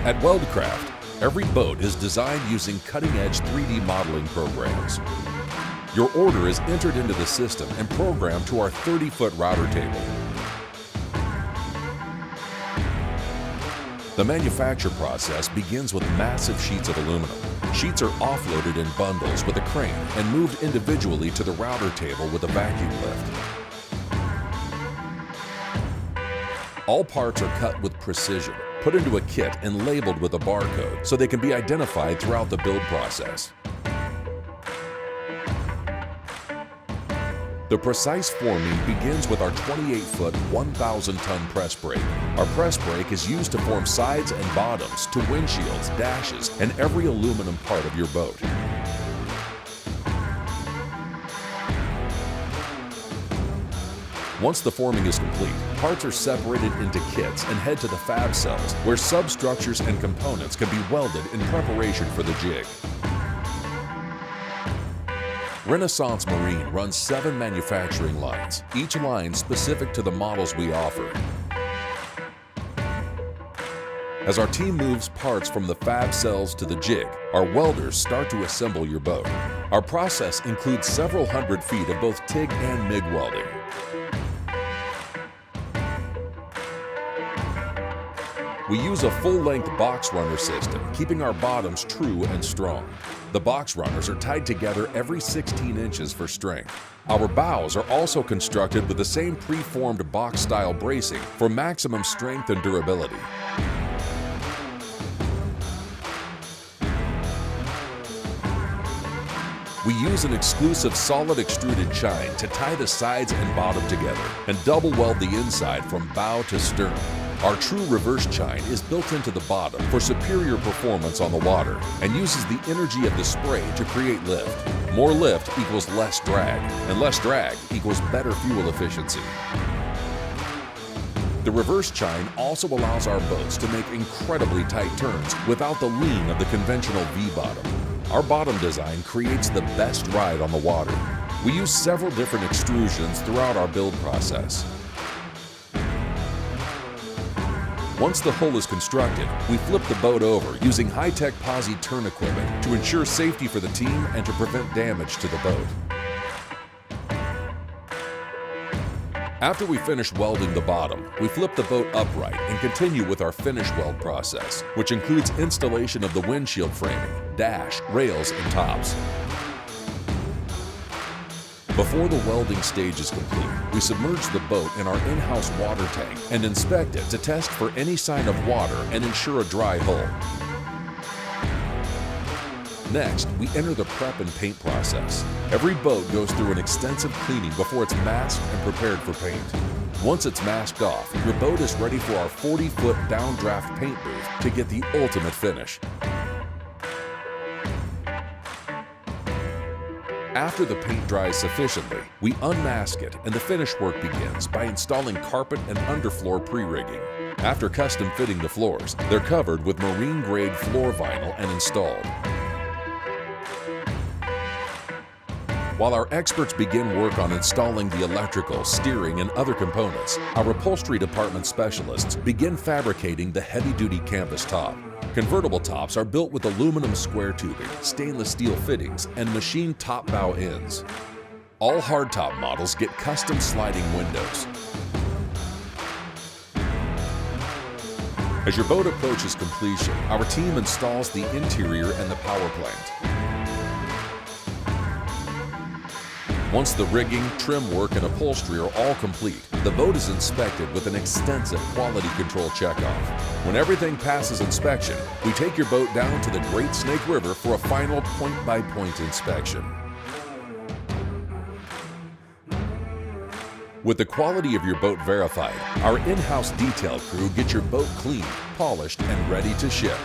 At Weldcraft, every boat is designed using cutting-edge 3D modeling programs. Your order is entered into the system and programmed to our 30-foot router table. The manufacture process begins with massive sheets of aluminum. Sheets are offloaded in bundles with a crane and moved individually to the router table with a vacuum lift. All parts are cut with precision, put into a kit and labeled with a barcode so they can be identified throughout the build process. The precise forming begins with our 28-foot, 1,000-ton press brake. Our press brake is used to form sides and bottoms to windshields, dashes, and every aluminum part of your boat. Once the forming is complete, parts are separated into kits and head to the fab cells, where substructures and components can be welded in preparation for the jig. Renaissance Marine runs 7 manufacturing lines, each line specific to the models we offer. As our team moves parts from the fab cells to the jig, our welders start to assemble your boat. Our process includes several hundred feet of both TIG and MIG welding. We use a full-length box runner system, keeping our bottoms true and strong. The box runners are tied together every 16 inches for strength. Our bows are also constructed with the same pre-formed box-style bracing for maximum strength and durability. We use an exclusive solid extruded chine to tie the sides and bottom together and double weld the inside from bow to stern. Our true reverse chine is built into the bottom for superior performance on the water and uses the energy of the spray to create lift. More lift equals less drag, and less drag equals better fuel efficiency. The reverse chine also allows our boats to make incredibly tight turns without the lean of the conventional V-bottom. Our bottom design creates the best ride on the water. We use several different extrusions throughout our build process. Once the hull is constructed, we flip the boat over using high-tech posi turn equipment to ensure safety for the team and to prevent damage to the boat. After we finish welding the bottom, we flip the boat upright and continue with our finish weld process, which includes installation of the windshield framing, dash, rails, and tops. Before the welding stage is complete, we submerge the boat in our in-house water tank and inspect it to test for any sign of water and ensure a dry hull. Next, we enter the prep and paint process. Every boat goes through an extensive cleaning before it's masked and prepared for paint. Once it's masked off, your boat is ready for our 40-foot downdraft paint booth to get the ultimate finish. After the paint dries sufficiently, we unmask it and the finish work begins by installing carpet and underfloor pre-rigging. After custom fitting the floors, they're covered with marine-grade floor vinyl and installed. While our experts begin work on installing the electrical, steering, and other components, our upholstery department specialists begin fabricating the heavy-duty canvas top. Convertible tops are built with aluminum square tubing, stainless steel fittings, and machined top bow ends. All hardtop models get custom sliding windows. As your boat approaches completion, our team installs the interior and the power plant. Once the rigging, trim work, and upholstery are all complete, the boat is inspected with an extensive quality control checkoff. When everything passes inspection, we take your boat down to the Great Snake River for a final point-by-point inspection. With the quality of your boat verified, our in-house detail crew get your boat cleaned, polished, and ready to ship.